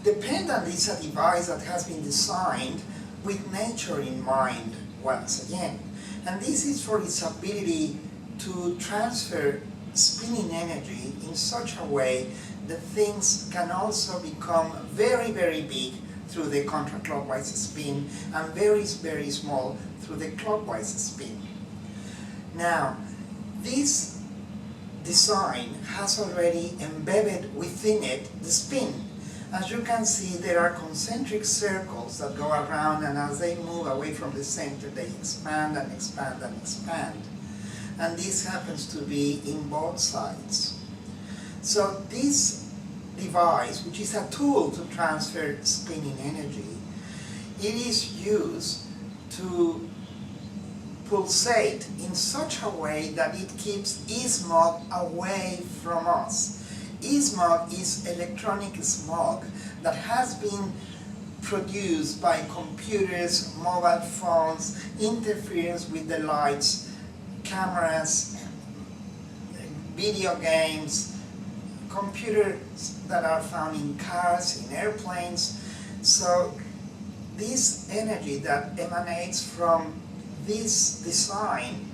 The pendant is a device that has been designed with nature in mind once again. And this is for its ability to transfer spinning energy in such a way that things can also become very, very big through the counterclockwise spin and very, very small through the clockwise spin. Now, this design has already embedded within it the spin. As you can see, there are concentric circles that go around, and as they move away from the center, they expand and expand and expand. And this happens to be in both sides. So this device, which is a tool to transfer spinning energy, it is used to pulsate in such a way that it keeps E-smog away from us. E-smog is electronic smog that has been produced by computers, mobile phones, interference with the lights, cameras, video games, computers that are found in cars, in airplanes. So this energy that emanates from this design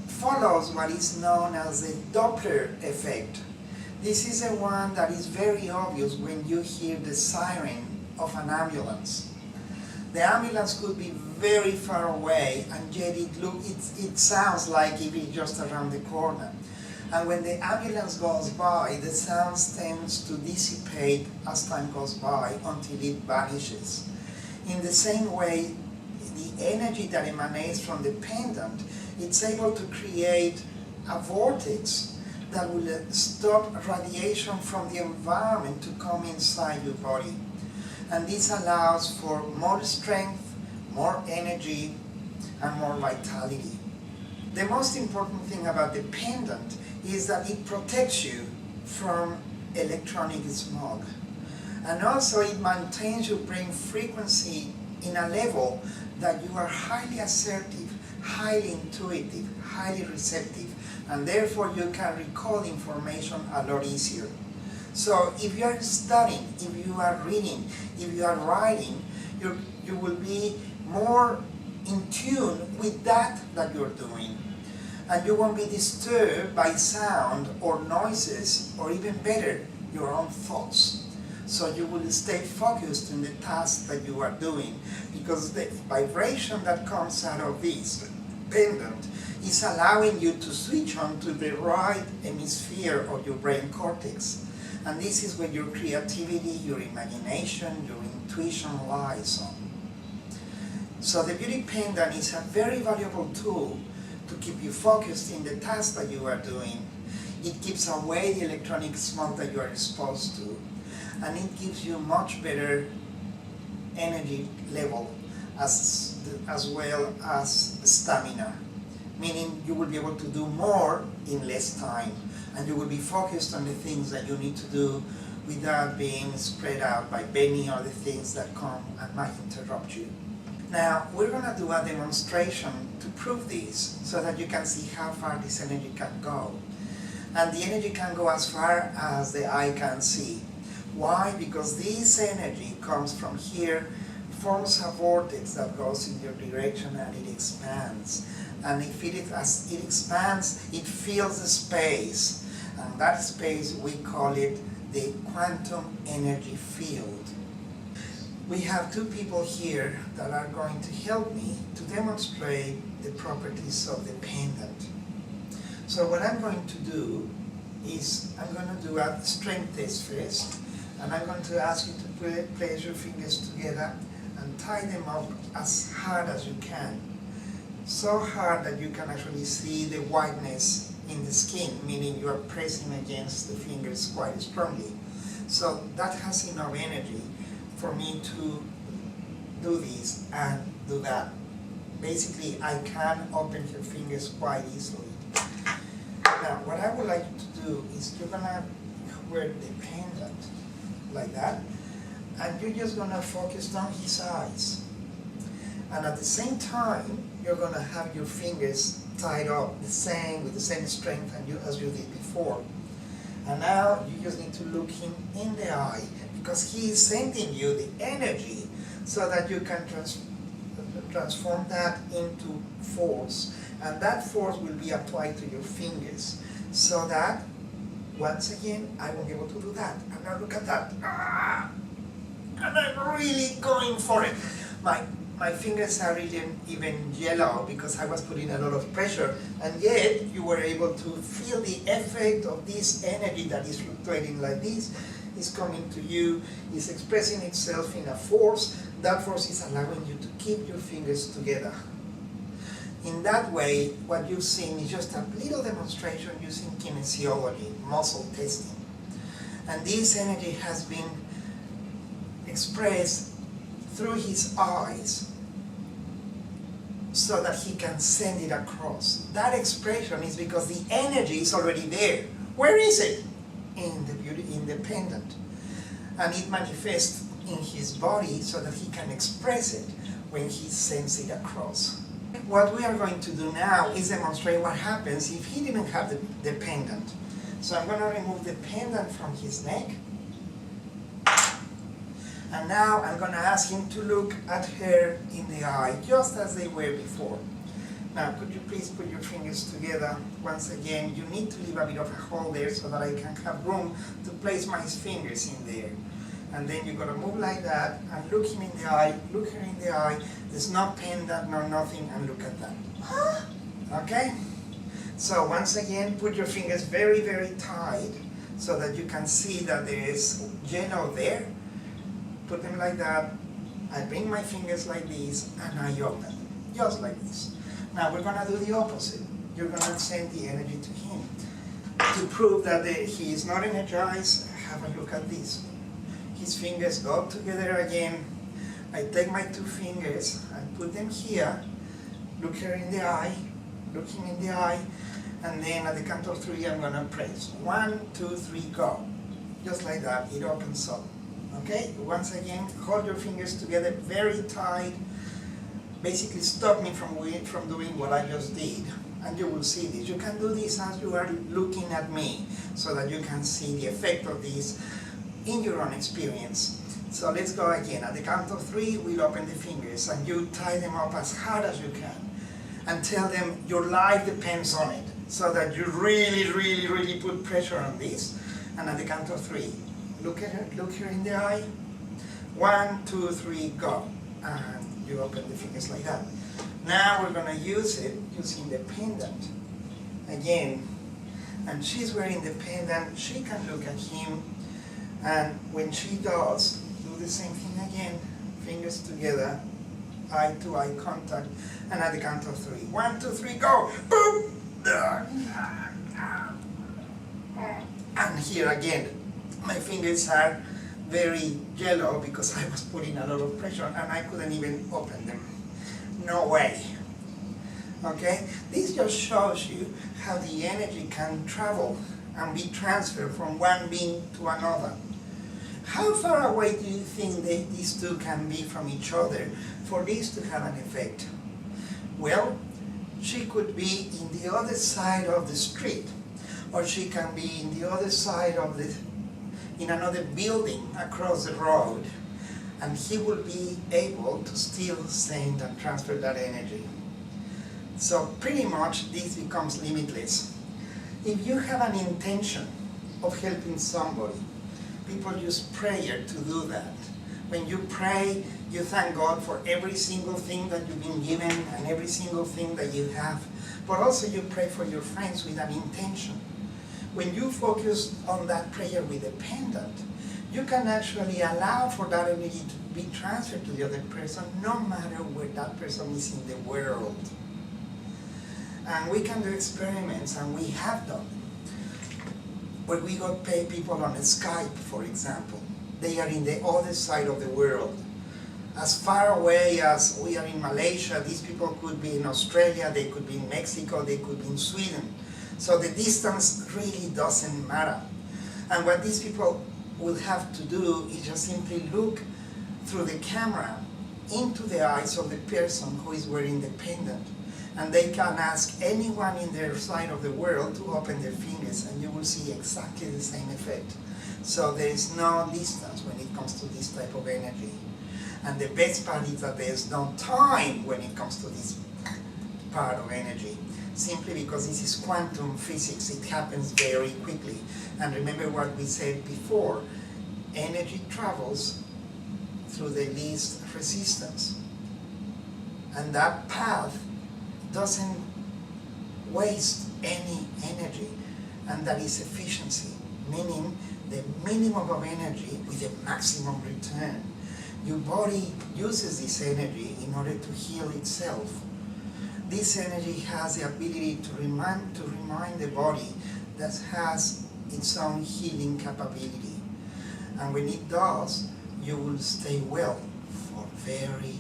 follows what is known as the Doppler effect. This is the one that is very obvious when you hear the siren of an ambulance. The ambulance could be very far away, and yet it sounds like if it's just around the corner. And when the ambulance goes by, the sound tends to dissipate as time goes by until it vanishes. In the same way, the energy that emanates from the pendant, it's able to create a vortex that will stop radiation from the environment to come inside your body. And this allows for more strength, more energy, and more vitality. The most important thing about the pendant is that it protects you from electronic smog. And also it maintains your brain frequency in a level that you are highly assertive, highly intuitive, highly receptive, and therefore you can recall information a lot easier. So if you are studying, if you are reading, if you are writing, you will be more in tune with that you're doing. And you won't be disturbed by sound or noises, or even better, your own thoughts. So you will stay focused in the task that you are doing, because the vibration that comes out of this pendant is allowing you to switch on to the right hemisphere of your brain cortex. And this is where your creativity, your imagination, your intuition lies on. So the beauty pendant is a very valuable tool to keep you focused in the task that you are doing. It keeps away the electronic smog that you are exposed to, and it gives you much better energy level as well as stamina, meaning you will be able to do more in less time, and you will be focused on the things that you need to do without being spread out by many other things that come and might interrupt you. Now, we're going to do a demonstration to prove this, so that you can see how far this energy can go. And the energy can go as far as the eye can see. Why? Because this energy comes from here, forms a vortex that goes in your direction, and it expands. And as it expands, it fills the space. And that space, we call it the quantum energy field. We have two people here that are going to help me to demonstrate the properties of the pendant. So what I'm going to do is I'm going to do a strength test first, and I'm going to ask you to place your fingers together and tie them up as hard as you can. So hard that you can actually see the whiteness in the skin, meaning you are pressing against the fingers quite strongly. So that has enough energy for me to do this and do that. Basically, I can open your fingers quite easily. Now, what I would like you to do is you're gonna wear the pendant like that, and you're just gonna focus on his eyes. And at the same time, you're gonna have your fingers tied up with the same strength as you did before. And now you just need to look him in the eye, because he is sending you the energy so that you can transform that into force, and that force will be applied to your fingers, so that once again I won't be able to do that. And now look at that, and I'm really going for it. My fingers are even yellow because I was putting a lot of pressure, and yet you were able to feel the effect of this energy that is fluctuating like this, is coming to you, is expressing itself in a force. That force is allowing you to keep your fingers together. In that way, what you've seen is just a little demonstration using kinesiology, muscle testing. And this energy has been expressed through his eyes so that he can send it across. That expression is because the energy is already there. Where is it? In the pendant. And it manifests in his body so that he can express it when he sends it across. What we are going to do now is demonstrate what happens if he didn't have the pendant. So I'm going to remove the pendant from his neck. And now I'm going to ask him to look at her in the eye, just as they were before. Now, could you please put your fingers together? Once again, you need to leave a bit of a hole there so that I can have room to place my fingers in there. And then you're going to move like that, and look him in the eye, look her in the eye. There's no pendant, no nothing, and look at that. Okay? So once again, put your fingers very, very tight so that you can see that there is yellow there. Put them like that. I bring my fingers like this, and I open, just like this. Now we're going to do the opposite. You're going to send the energy to him. To prove that he is not energized, have a look at this. His fingers go together again. I take my two fingers and put them here. Look her in the eye, look him in the eye, and then at the count of 3 I'm going to press. 1, 2, 3, go. Just like that, it opens up. Okay, once again, hold your fingers together very tight. Basically stop me from doing what I just did, and you will see this. You can do this as you are looking at me, so that you can see the effect of this in your own experience. So let's go again. At the count of 3, we'll open the fingers, and you tie them up as hard as you can, and tell them your life depends on it, so that you really, really, really put pressure on this. And at the count of 3, look at her, look her in the eye. 1, 2, 3, go. And you open the fingers like that. Now we're going to use it using the pendant again. And she's wearing the pendant. She can look at him. And when she does, do the same thing again. Fingers together, eye to eye contact. And at the count of 3. 1, 2, 3, go. Boom. And here again, my fingers are very yellow because I was putting a lot of pressure, and I couldn't even open them. No way. Okay? This just shows you how the energy can travel and be transferred from one being to another. How far away do you think these two can be from each other for this to have an effect? Well, she could be in the other side of the street, or she can be in the other side of in another building across the road, and he will be able to still send and transfer that energy. So pretty much this becomes limitless. If you have an intention of helping somebody, people use prayer to do that. When you pray, you thank God for every single thing that you've been given and every single thing that you have, but also you pray for your friends with an intention. When you focus on that prayer with a pendant, you can actually allow for that energy to be transferred to the other person, no matter where that person is in the world. And we can do experiments, and we have done, where we got pay people on Skype, for example. They are in the other side of the world. As far away as we are in Malaysia, these people could be in Australia, they could be in Mexico, they could be in Sweden. So the distance really doesn't matter. And what these people will have to do is just simply look through the camera into the eyes of the person who is wearing the pendant. And they can ask anyone in their side of the world to open their fingers, and you will see exactly the same effect. So there is no distance when it comes to this type of energy. And the best part is that there is no time when it comes to this part of energy, simply because this is quantum physics. It happens very quickly. And remember what we said before, energy travels through the least resistance. And that path doesn't waste any energy, and that is efficiency, meaning the minimum of energy with the maximum return. Your body uses this energy in order to heal itself. This energy has the ability to remind the body that has its own healing capability. And when it does, you will stay well for very,